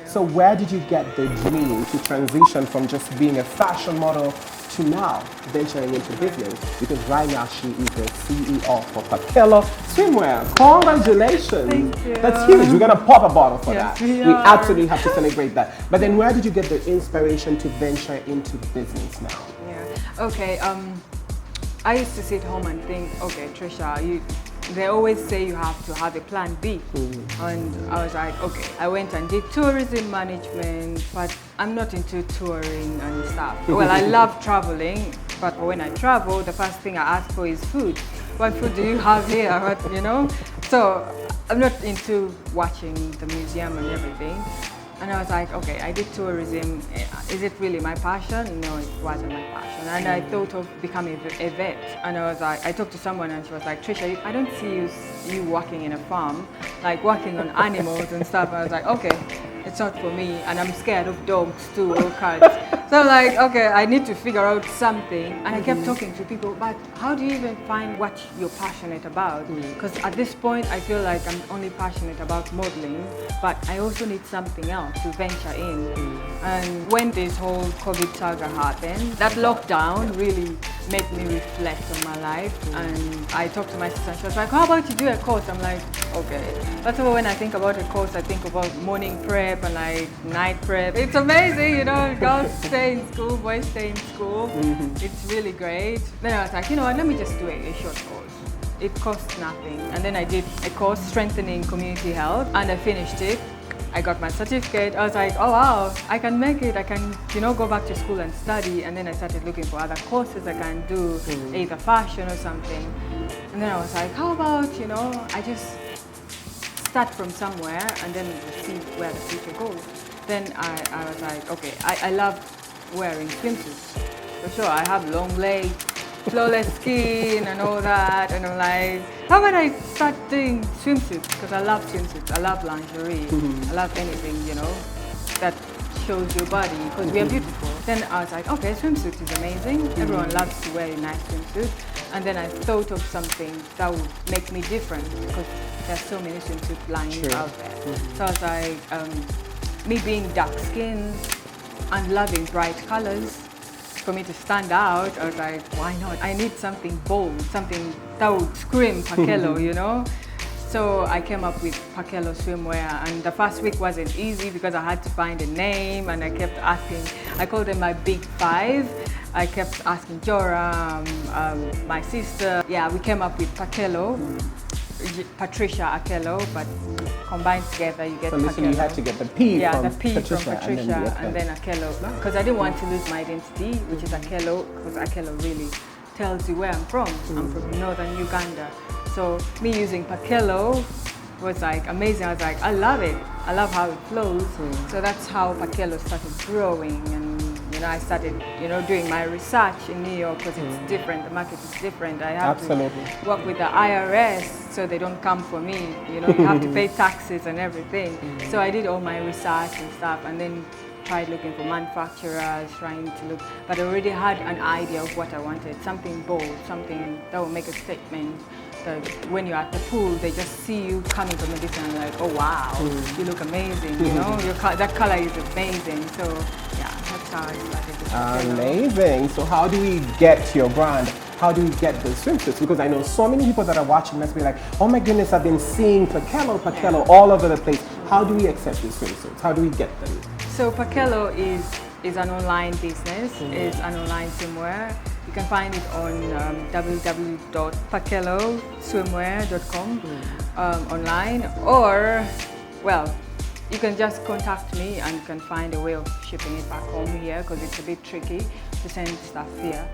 So where did you get the dream to transition from just being a fashion model to now venturing into business? Because right now she is the CEO for Pakello Swimwear. Congratulations! Thank you. That's huge. We're gonna pop a bottle for Yes, that. we We are. absolutely have to celebrate that. But then where did you get the inspiration to venture into business now? Yeah. Okay. I used to sit home and think, okay, Trisha, they always say you have to have a plan B. And I was like, okay. I went and did tourism management, but I'm not into touring and stuff. Well, I love traveling, but when I travel, the first thing I ask for is food. What food do you have here? What, you know? So I'm not into watching the museum and everything. And I was like, okay, I did tourism. Is it really my passion? No, it wasn't my passion. And I thought of becoming a vet. And I was like, I talked to someone and she was like, Trisha, I don't see you working in a farm, like working on animals and stuff. And I was like, okay, it's not for me. And I'm scared of dogs too, or cats. So I'm like, okay, I need to figure out something. And I kept talking to people, but how do you even find what you're passionate about? Because at this point, I feel like I'm only passionate about modeling, but I also need something else to venture in. And when this whole COVID saga happened, that lockdown really made me reflect on my life. And I talked to my sister and she was like, how about you do a course? I'm like, okay. That's why when I think about a course, I think about morning prep and like night prep. It's amazing, you know, girls stay in school, boys stay in school. It's really great. Then I was like, you know what, let me just do a short course. It costs nothing. And then I did a course, Strengthening Community Health, and I finished it. I got my certificate. I was like, oh wow, I can make it. I can, you know, go back to school and study. And then I started looking for other courses I can do, either fashion or something. And then I was like, how about, you know, I just start from somewhere and then we'll see where the future goes. Then I was like, okay, I love wearing swimsuits. For sure, I have long legs, flawless skin and all that, and I'm like, how about I start doing swimsuits? Because I love swimsuits, I love lingerie, I love anything, you know, that shows your body, because we are beautiful. Then I was like, okay, swimsuit is amazing, everyone loves to wear a nice swimsuit. And then I thought of something that would make me different, because there's so many swimsuit lines out there. So I was like, me being dark-skinned and loving bright colors, for me to stand out, I was like, why not? I need something bold, something that would scream Pakello, you know? So I came up with Pakello Swimwear, and the first week wasn't easy because I had to find a name, and I kept asking, I called them my big five. I kept asking Joram, my sister. Yeah, we came up with Pakello, Patricia Akello, but combined together you get So Pakello. you had to get the P Yeah, from the P Patricia, from Patricia and then Akello. Because I didn't want to lose my identity, which is Akello, because Akello really tells you where I'm from. I'm from northern Uganda. So me using Pakello was like amazing. I was like, I love it. I love how it flows. So that's how Pakello started growing. And you know, I started, you know, doing my research in New York because it's different. The market is different. I have to work with the IRS so they don't come for me. You know, you have to pay taxes and everything. So I did all my research and stuff, and then tried looking for manufacturers, trying to look, but I already had an idea of what I wanted. Something bold, something that will make a statement. That when you're at the pool, they just see you coming from a distance and like, oh wow, you look amazing, you know, that color is amazing. So yeah, that's how I started. Amazing. So how do we get your brand? How do we get the swimsuits? Because I know so many people that are watching must be like, oh my goodness, I've been seeing Pakello all over the place. How do we accept the swimsuits? How do we get them? So Pakello is an online business, it's an online swimwear. You can find it on www.pakelloswimwear.com online, or, well, you can just contact me and you can find a way of shipping it back home here because it's a bit tricky to send stuff here.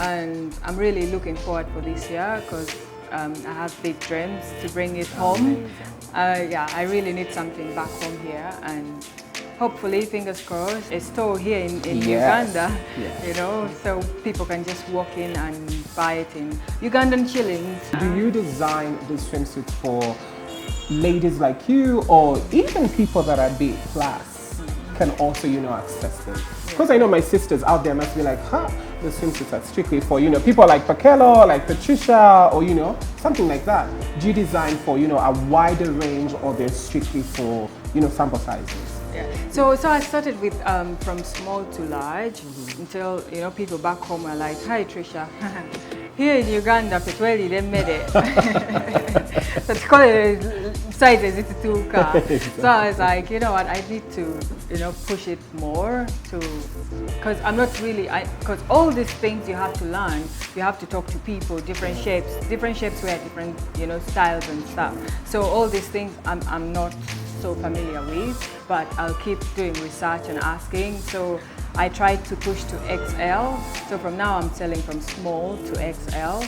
And I'm really looking forward for this year because I have big dreams to bring it home. Yeah, I really need something back home here, and hopefully, fingers crossed, a store here in Uganda, you know, so people can just walk in and buy it in Ugandan shillings. Do you design the swimsuits for ladies like you, or even people that are big class can also, you know, access them? Because I know my sisters out there must be like, huh, the swimsuits are strictly for, you know, people like Pakello, like Patricia, or, you know, something like that? Do you design for, you know, a wider range, or they're strictly for, you know, sample sizes? Yeah. So I started with from small to large until, you know, people back home are like, "Hi Trisha, here in Uganda, Petweli, they made it." So to call it sizes, it's a two car. So I was like, you know what, I need to, you know, push it more to, because I'm not really, because all these things you have to learn, you have to talk to people, different shapes wear different, you know, styles and stuff. So all these things I'm not so familiar with, but I'll keep doing research and asking. So I tried to push to XL. So from now I'm selling from small to XL,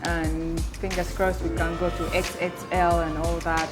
and fingers crossed we can go to XXL and all that.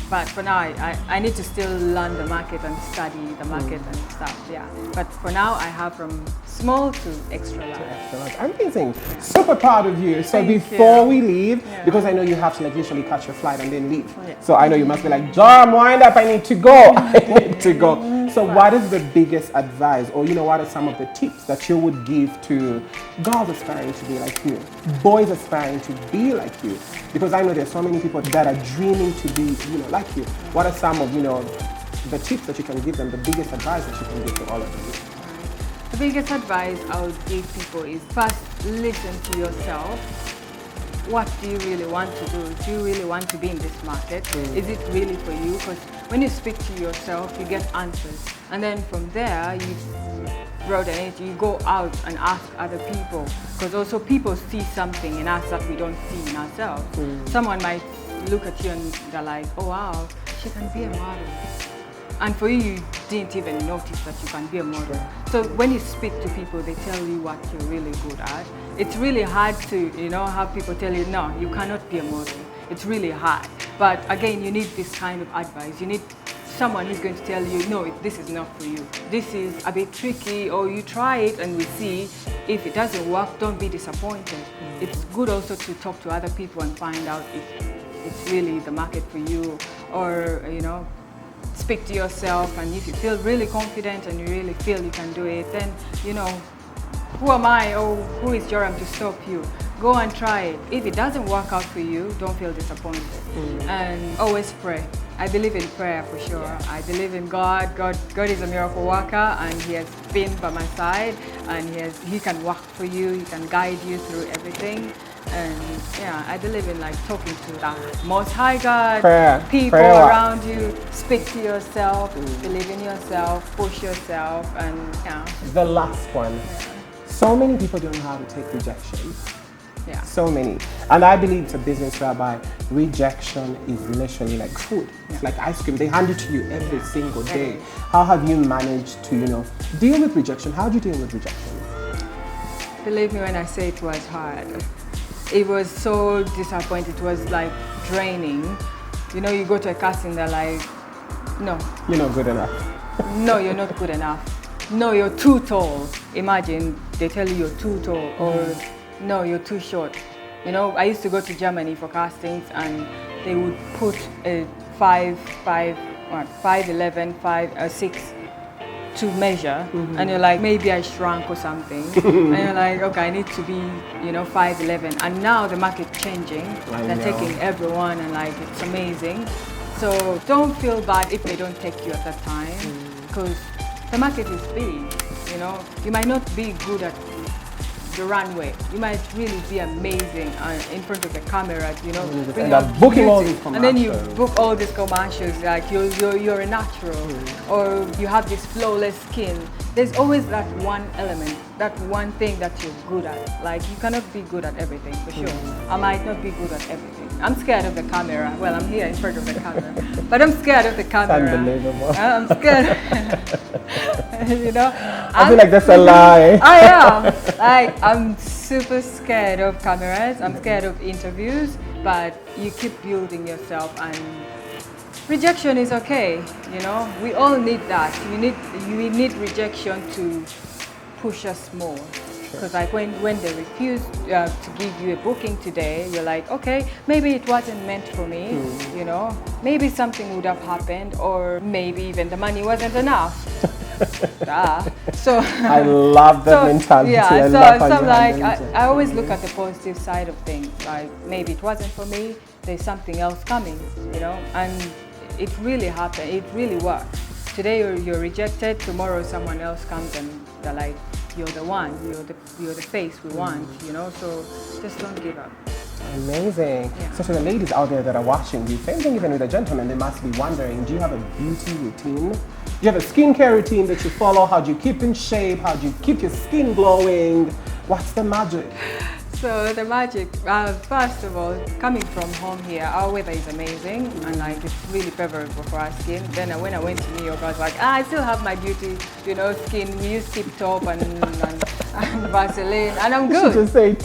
But for now, I need to still learn the market and study the market and stuff, yeah. But for now, I have from small to extra large. Amazing. Super proud of you. So before we leave, because I know you have to like usually catch your flight and then leave. So I know you must be like, John, wind up, I need to go. I need to go. So what is the biggest advice, or you know, what are some of the tips that you would give to girls aspiring to be like you, boys aspiring to be like you? Because I know there's so many people that are dreaming to be, you know, like you. What are some of, you know, the tips that you can give them, the biggest advice that you can give to all of them? The biggest advice I would give people is first listen to yourself. What do you really want to do? Do you really want to be in this market? Is it really for you? Because when you speak to yourself, you get answers. And then from there, you broaden it, you go out and ask other people. Because also people see something in us that we don't see in ourselves. Someone might look at you and they're like, oh wow, she can be a model. And for you, you didn't even notice that you can be a model. So when you speak to people, they tell you what you're really good at. It's really hard to, you know, have people tell you, no, you cannot be a model. It's really hard. But again, you need this kind of advice. You need someone who's going to tell you, no, this is not for you. This is a bit tricky, or you try it and we see. If it doesn't work, don't be disappointed. It's good also to talk to other people and find out if it's really the market for you, or, you know, speak to yourself, and if you feel really confident and you really feel you can do it, then, you know, who am I, or who is Joram to stop you? Go and try it. If it doesn't work out for you, don't feel disappointed. And always pray. I believe in prayer for sure. I believe in God. God is a miracle worker, and He has been by my side, and He can work for you. He can guide you through everything. And yeah, I believe in like talking to the Most High God, people around you. Speak to yourself, believe in yourself, push yourself, and yeah. The last one. So many people don't know how to take rejection. Yeah. So many. And I believe it's a business whereby rejection is literally like food. It's like ice cream. They hand it to you every single day. How have you managed to, you know, deal with rejection? How do you deal with rejection? Believe me when I say it was hard. It was so disappointing. It was like draining. You know, you go to a casting, they're like, no. You're not good enough. No, you're not good enough. No, you're too tall. Imagine they tell you you're too tall, or no, you're too short. You know, I used to go to Germany for castings, and they would put a 5'11", 6 to measure, and you're like, maybe I shrunk or something. And you're like, okay, I need to be, you know, 5'11". And now the market's changing. They're taking everyone, and like, it's amazing. So don't feel bad if they don't take you at that time, because the market is big. You know, you might not be good at the runway. You might really be amazing in front of the camera, you know. And booking all these commercials. And then you book all these commercials, like you're a natural, or you have this flawless skin. There's always that one element, that one thing that you're good at. Like, you cannot be good at everything, for sure. I might not be good at everything. I'm scared of the camera. Well, I'm here in front of the camera, but I'm scared of the camera. It's unbelievable. I'm scared. You know, I feel like that's a lie. I am. Like, I'm super scared of cameras. I'm scared of interviews, but you keep building yourself, and rejection is okay. You know, we all need that. We need rejection to push us more. Because like when they refuse to give you a booking today, you're like, okay, maybe it wasn't meant for me, you know, maybe something would have happened, or maybe even the money wasn't enough. So I love that mentality. Yeah, I so, love how so you like handle it. I always look at the positive side of things. Like maybe it wasn't for me, there's something else coming, you know, and it really happened. It really worked. Today you're rejected, tomorrow someone else comes and they're like, you're the one, you're the face we want, you know, so just don't give up. Amazing. Yeah. So to the ladies out there that are watching you, same thing even with the gentlemen, they must be wondering, do you have a beauty routine? Do you have a skincare routine that you follow? How do you keep in shape? How do you keep your skin glowing? What's the magic? So the magic, first of all, coming from home here, our weather is amazing and like it's really favorable for our skin. Then when I went to New York, I was like, I still have my beauty, you know, skin. We use Tip Top and Vaseline, and I'm good. You should just say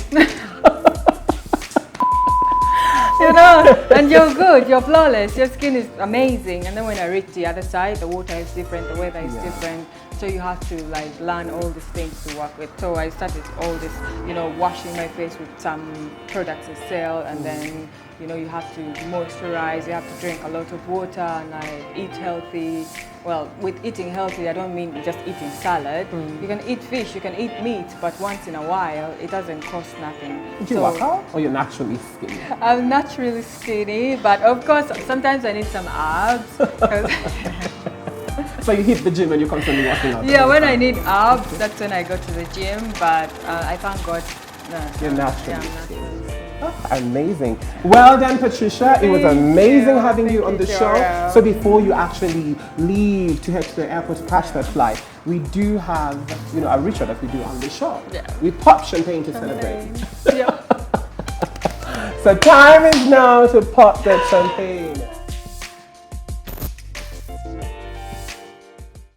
You know, and you're good, you're flawless, your skin is amazing. And then when I reach the other side, the water is different, the weather is different. So you have to like learn all these things to work with. So I started all this, you know, washing my face with some products they sell, and then, you know, you have to moisturize, you have to drink a lot of water and like eat healthy. Well, with eating healthy, I don't mean just eating salad. You can eat fish, you can eat meat, but once in a while, it doesn't cost nothing. do you work out or you're naturally skinny? I'm naturally skinny, but of course, sometimes I need some abs. So you hit the gym and you're constantly working out? Yeah, when I need abs, that's when I go to the gym, but I thank God. You're naturally Yeah, I'm naturally skinny. Amazing. Well done, Patricia. It was amazing having you on the show. Dora. So before you actually leave to head to the airport to catch that flight, we do have, you know, a ritual that we do on the show. Yeah. We pop champagne to celebrate. Yep. So time is now to pop that champagne.